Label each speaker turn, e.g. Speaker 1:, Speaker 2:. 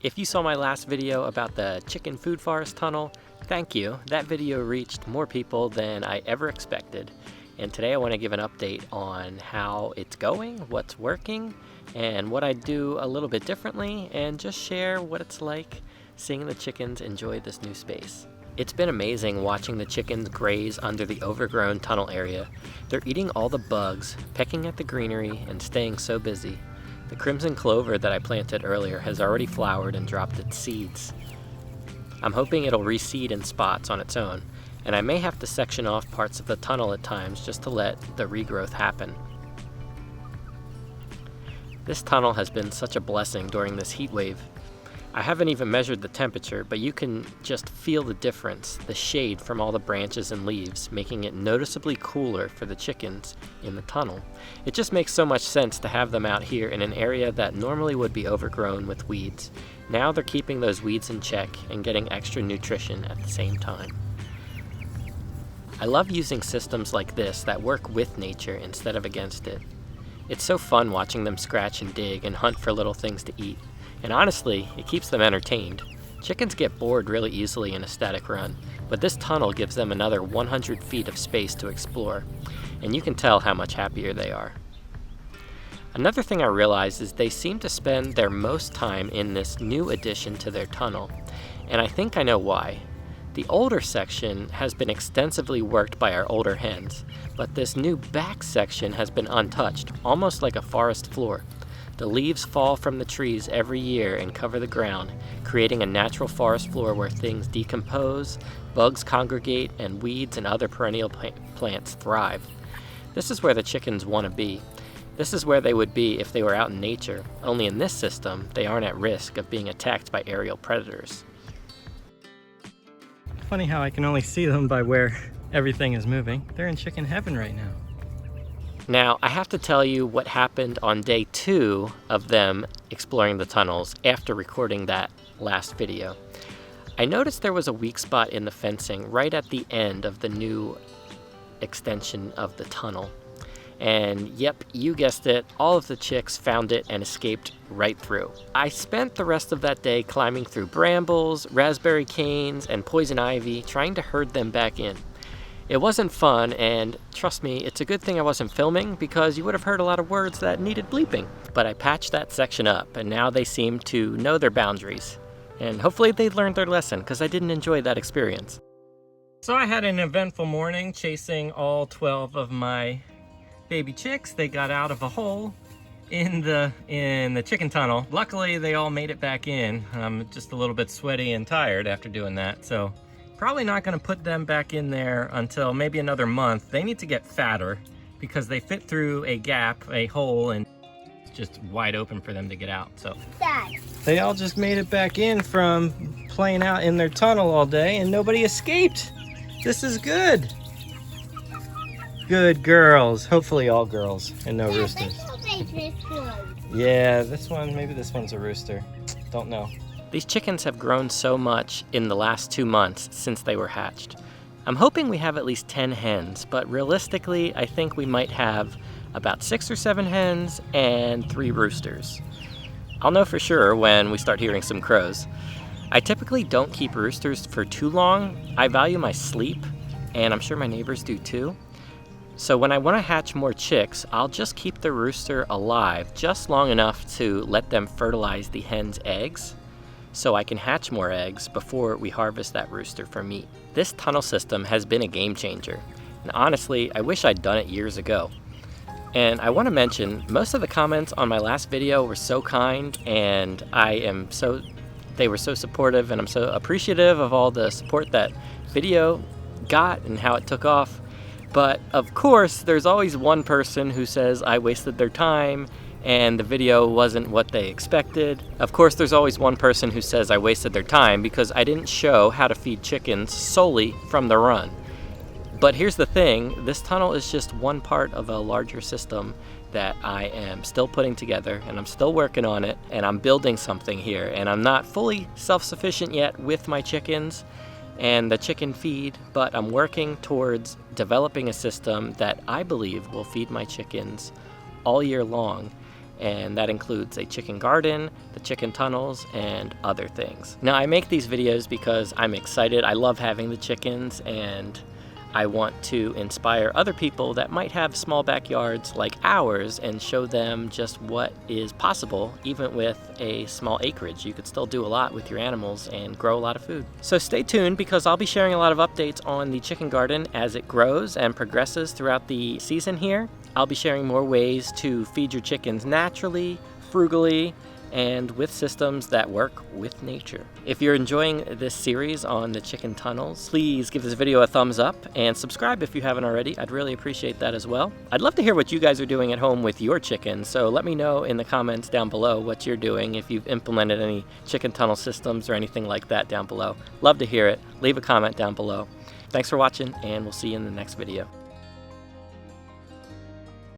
Speaker 1: If you saw my last video about the chicken food forest tunnel, thank you. That video reached more people than I ever expected. And today I want to give an update on how it's going, what's working, and what I do a little bit differently, and just share what it's like seeing the chickens enjoy this new space. It's been amazing watching the chickens graze under the overgrown tunnel area. They're eating all the bugs, pecking at the greenery, and staying so busy. The crimson clover that I planted earlier has already flowered and dropped its seeds. I'm hoping it'll reseed in spots on its own, and I may have to section off parts of the tunnel at times just to let the regrowth happen. This tunnel has been such a blessing during this heat wave. I haven't even measured the temperature, but you can just feel the difference, the shade from all the branches and leaves, making it noticeably cooler for the chickens in the tunnel. It just makes so much sense to have them out here in an area that normally would be overgrown with weeds. Now they're keeping those weeds in check and getting extra nutrition at the same time. I love using systems like this that work with nature instead of against it. It's so fun watching them scratch and dig and hunt for little things to eat. And honestly, it keeps them entertained. Chickens get bored really easily in a static run, but this tunnel gives them another 100 feet of space to explore, and you can tell how much happier they are. Another thing I realized is they seem to spend their most time in this new addition to their tunnel, and I think I know why. The older section has been extensively worked by our older hens, but this new back section has been untouched, almost like a forest floor. The leaves fall from the trees every year and cover the ground, creating a natural forest floor where things decompose, bugs congregate, and weeds and other perennial plants thrive. This is where the chickens want to be. This is where they would be if they were out in nature, only in this system, they aren't at risk of being attacked by aerial predators.
Speaker 2: Funny how I can only see them by where everything is moving. They're in chicken heaven right now.
Speaker 1: Now, I have to tell you what happened on day 2 of them exploring the tunnels after recording that last video. I noticed there was a weak spot in the fencing right at the end of the new extension of the tunnel. And yep, you guessed it, all of the chicks found it and escaped right through. I spent the rest of that day climbing through brambles, raspberry canes, and poison ivy, trying to herd them back in. It wasn't fun, and trust me, it's a good thing I wasn't filming because you would have heard a lot of words that needed bleeping. But I patched that section up, and now they seem to know their boundaries. And hopefully they learned their lesson, because I didn't enjoy that experience.
Speaker 2: So I had an eventful morning chasing all 12 of my baby chicks. They got out of a hole in the chicken tunnel. Luckily, they all made it back in. I'm just a little bit sweaty and tired after doing that, so probably not going to put them back in there until maybe another month. They need to get fatter because they fit through a gap, a hole, and it's just wide open for them to get out. So Dad, they all just made it back in from playing out in their tunnel all day and nobody escaped. This is good. Good girls. Hopefully all girls and no roosters. Yeah, maybe this one's a rooster. Don't know.
Speaker 1: These chickens have grown so much in the last 2 months since they were hatched. I'm hoping we have at least 10 hens, but realistically, I think we might have about 6 or 7 hens and 3 roosters. I'll know for sure when we start hearing some crows. I typically don't keep roosters for too long. I value my sleep, and I'm sure my neighbors do too. So when I want to hatch more chicks, I'll just keep the rooster alive just long enough to let them fertilize the hen's eggs, so I can hatch more eggs before we harvest that rooster for meat. This tunnel system has been a game changer, and honestly, I wish I'd done it years ago. And I want to mention, most of the comments on my last video were so kind, and they were so supportive, and I'm so appreciative of all the support that video got and how it took off. But of course, there's always one person who says I wasted their time and the video wasn't what they expected. Of course, there's always one person who says I wasted their time because I didn't show how to feed chickens solely from the run. But here's the thing, this tunnel is just one part of a larger system that I am still putting together, and I'm still working on it, and I'm building something here, and I'm not fully self-sufficient yet with my chickens and the chicken feed, but I'm working towards developing a system that I believe will feed my chickens all year long. and that includes a chicken garden, the chicken tunnels, and other things. Now, I make these videos because I'm excited. I love having the chickens, and I want to inspire other people that might have small backyards like ours and show them just what is possible even with a small acreage. You could still do a lot with your animals and grow a lot of food. So stay tuned, because I'll be sharing a lot of updates on the chicken garden as it grows and progresses throughout the season here. I'll be sharing more ways to feed your chickens naturally, frugally, and with systems that work with nature. If you're enjoying this series on the chicken tunnels, please give this video a thumbs up and subscribe if you haven't already. I'd really appreciate that as well. I'd love to hear what you guys are doing at home with your chickens, so let me know in the comments down below what you're doing, if you've implemented any chicken tunnel systems or anything like that down below. Love to hear it. Leave a comment down below. Thanks for watching, and we'll see you in the next video.